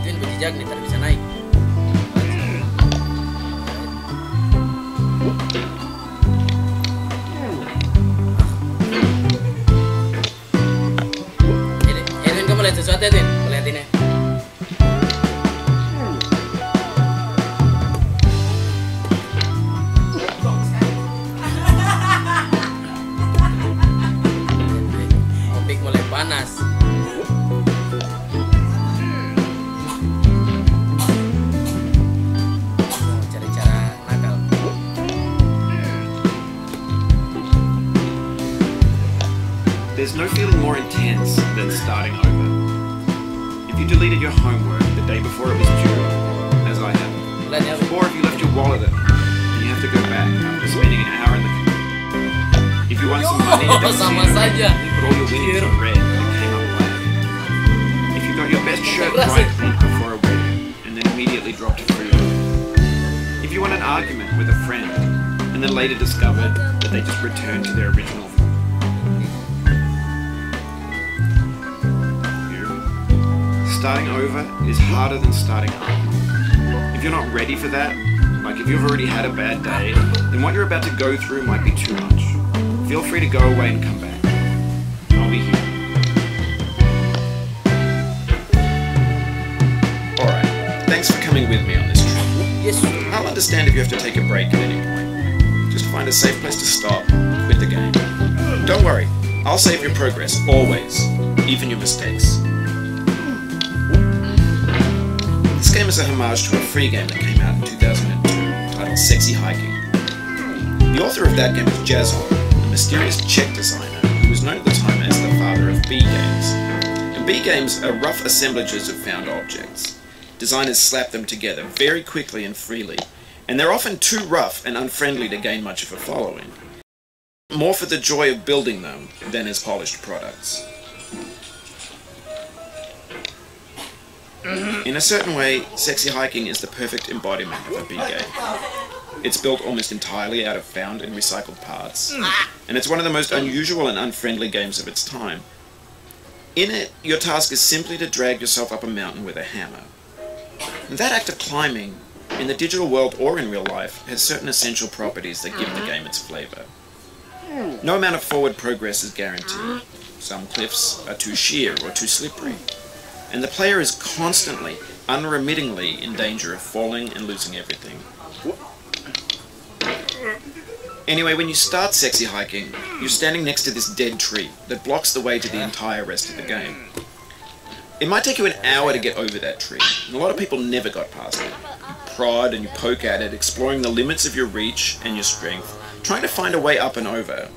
gituin berjejak nih, ntar bisa naik. Edwin, kamu lihat sesuatu Edwin? Lihat ini. Opik mulai panas. There's no feeling more intense than starting over. If you deleted your homework the day before it was due, as I have, or if you left your wallet at home and you have to go back after spending an hour in the car. If you won some money in the casino, you put all your winnings on red and it came up black. If you got your best shirt dry cleaned before a wedding and then immediately dropped it through. If you won an argument with a friend and then later discovered that they just returned to their original form. Starting over is harder than starting up. If you're not ready for that, like if you've already had a bad day, then what you're about to go through might be too much. Feel free to go away and come back. I'll be here. Alright, thanks for coming with me on this trip. Yes. I'll understand if you have to take a break at any point. Just find a safe place to stop, quit the game. Don't worry, I'll save your progress, always, even your mistakes. This game is a homage to a free game that came out in 2002, titled Sexy Hiking. The author of that game is Jazzo, a mysterious Czech designer who was known at the time as the father of B games. And B games are rough assemblages of found objects. Designers slap them together very quickly and freely, and they're often too rough and unfriendly to gain much of a following. More for the joy of building them than as polished products. In a certain way, Sexy Hiking is the perfect embodiment of a B game. It's built almost entirely out of found and recycled parts, and it's one of the most unusual and unfriendly games of its time. In it, your task is simply to drag yourself up a mountain with a hammer. And that act of climbing, in the digital world or in real life, has certain essential properties that give the game its flavour. No amount of forward progress is guaranteed. Some cliffs are too sheer or too slippery. And the player is constantly, unremittingly in danger of falling and losing everything. Anyway, when you start Sexy Hiking, you're standing next to this dead tree that blocks the way to the entire rest of the game. It might take you an hour to get over that tree, and a lot of people never got past it. You prod and you poke at it, exploring the limits of your reach and your strength, trying to find a way up and over.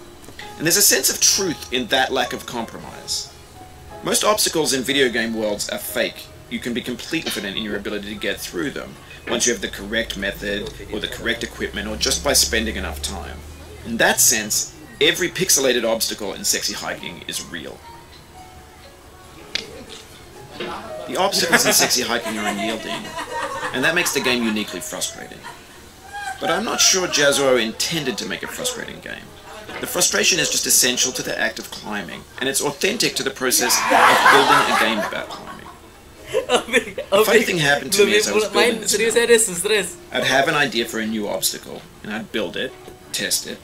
And there's a sense of truth in that lack of compromise. Most obstacles in video game worlds are fake. You can be completely confident in your ability to get through them, once you have the correct method, or the correct equipment, or just by spending enough time. In that sense, every pixelated obstacle in Sexy Hiking is real. The obstacles in Sexy Hiking are unyielding, and that makes the game uniquely frustrating. But I'm not sure Jazzo intended to make a frustrating game. The frustration is just essential to the act of climbing, and it's authentic to the process of building a game about climbing. A funny thing happened to me as I was building this game. I'd have an idea for a new obstacle, and I'd build it, test it,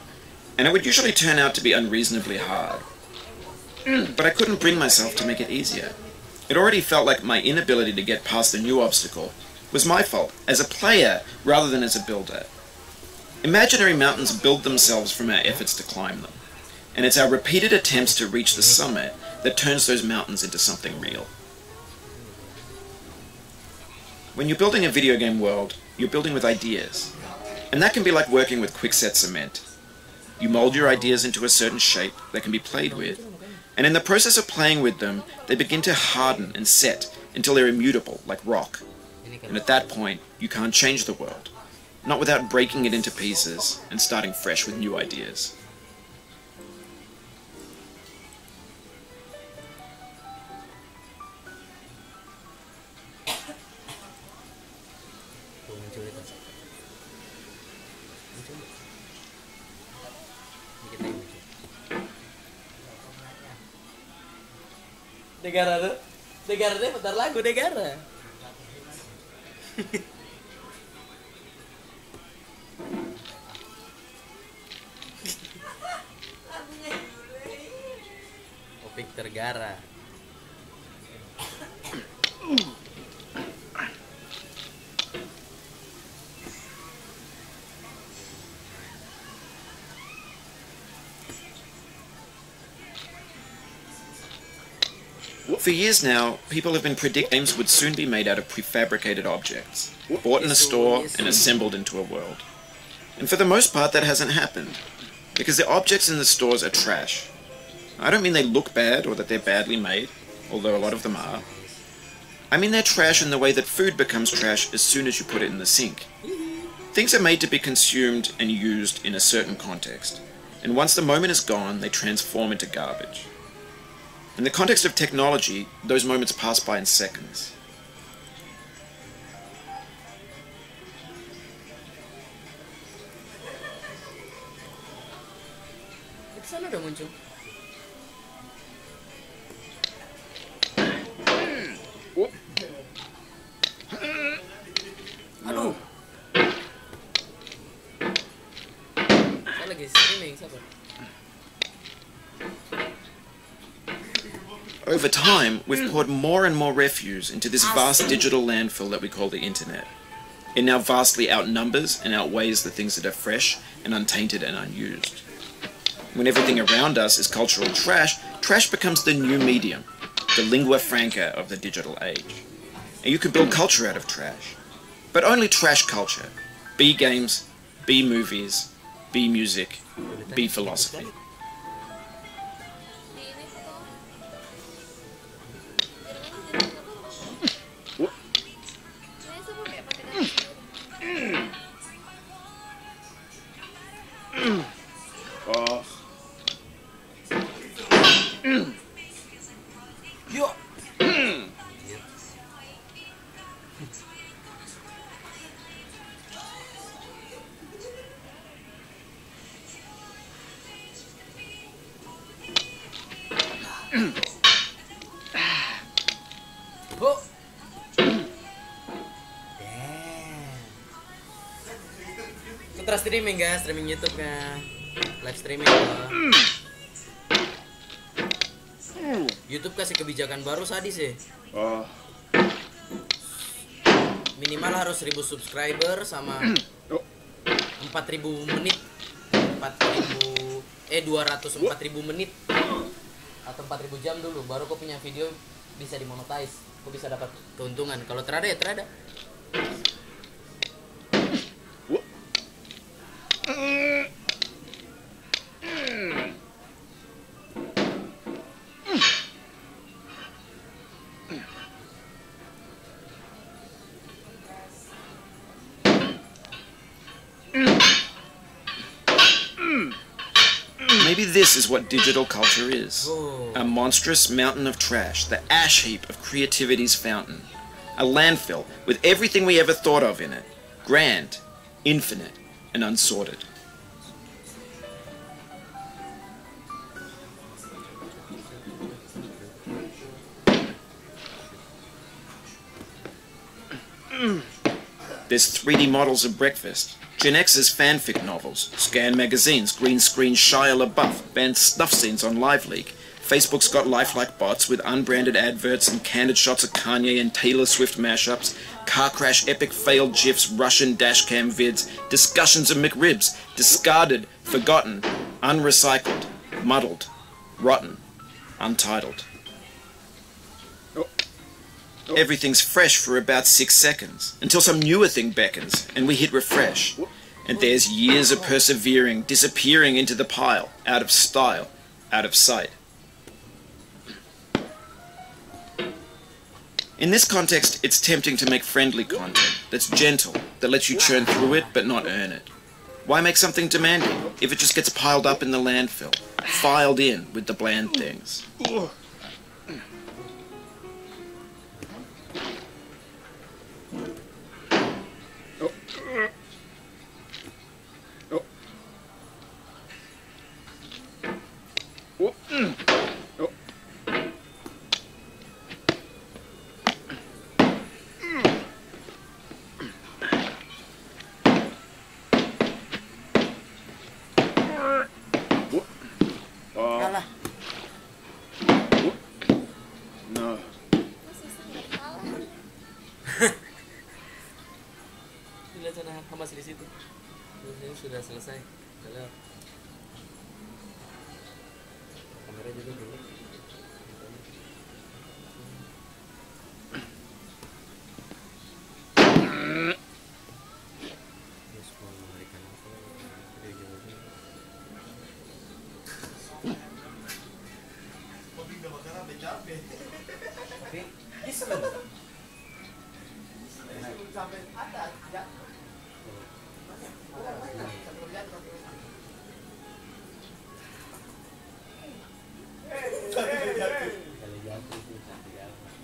and it would usually turn out to be unreasonably hard. But I couldn't bring myself to make it easier. It already felt like my inability to get past the new obstacle was my fault, as a player rather than as a builder. Imaginary mountains build themselves from our efforts to climb them, and it's our repeated attempts to reach the summit that turns those mountains into something real. When you're building a video game world, you're building with ideas, and that can be like working with quickset cement. You mold your ideas into a certain shape that can be played with, and in the process of playing with them, they begin to harden and set until they're immutable, like rock. And at that point, you can't change the world. Not without breaking it into pieces and starting fresh with new ideas. Negara tuh, bentar lagu negara. Opik tergara. For years now, people have been predicting games would soon be made out of prefabricated objects, bought in a store and assembled into a world. And for the most part, that hasn't happened, because the objects in the stores are trash. I don't mean they look bad or that they're badly made, although a lot of them are. I mean they're trash in the way that food becomes trash as soon as you put it in the sink. Things are made to be consumed and used in a certain context, and once the moment is gone, they transform into garbage. In the context of technology, those moments pass by in seconds. Di sana udah muncul. Aduh. Saya lagi streaming, sabar. Over time, we've poured more and more refuse into this vast digital landfill that we call the internet. It now vastly outnumbers and outweighs the things that are fresh and untainted and unused. When everything around us is cultural trash, trash becomes the new medium, the lingua franca of the digital age. And you can build culture out of trash. But only trash culture. Be games, be movies, be music, be philosophy. Oh. Damn. Kita streaming guys, streaming YouTube kan. Live streaming YouTube kasih kebijakan baru sadis ya. Minimal harus 1000 subscriber sama 4000 menit. 204.000 menit atau 4000 jam dulu baru kau punya video bisa dimonetize, kau bisa dapat keuntungan. Kalau terada ya terada. Maybe this is what digital culture is. A monstrous mountain of trash, the ash heap of creativity's fountain. A landfill with everything we ever thought of in it. Grand, infinite, and unsorted. There's 3D models of breakfast, Gen X's fanfic novels, scan magazines, green screen Shia LaBeouf, banned snuff scenes on LiveLeak. Facebook's got lifelike bots with unbranded adverts and candid shots of Kanye and Taylor Swift mashups, car crash epic failed GIFs, Russian dashcam vids, discussions of McRibs, discarded, forgotten, unrecycled, muddled, rotten, untitled. Everything's fresh for about 6 seconds, until some newer thing beckons, and we hit refresh. And there's years of persevering, disappearing into the pile, out of style, out of sight. In this context, it's tempting to make friendly content, that's gentle, that lets you churn through it but not earn it. Why make something demanding, if it just gets piled up in the landfill, filed in with the bland things? kau masih di situ. Terus ini sudah selesai. Udah lewat. Kamera juga dulu. Terus mau memberikan apa? Tapi bisa kan? Sampai ada ya. Kali jatuh sih cantik amat.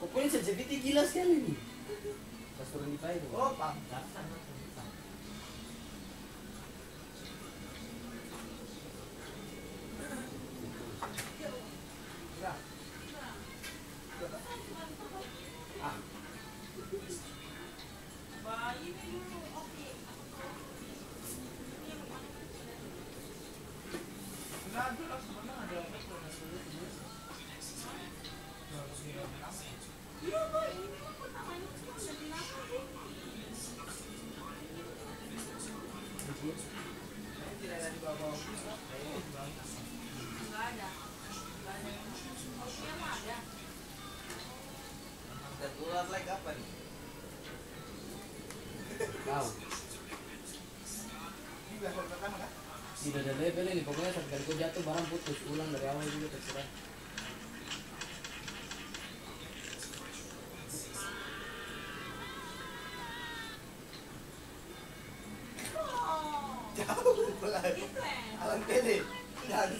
Pokoknya sensitivity gila sekali nih. Pas turun di payung. Oh, Pak. Apa nih? Tahu. Tidak ada level ini, pokoknya satu kali kau jatuh barang putus, ulang dari awal juga terserah. Jauh pelan. Alan pede. Enggak ada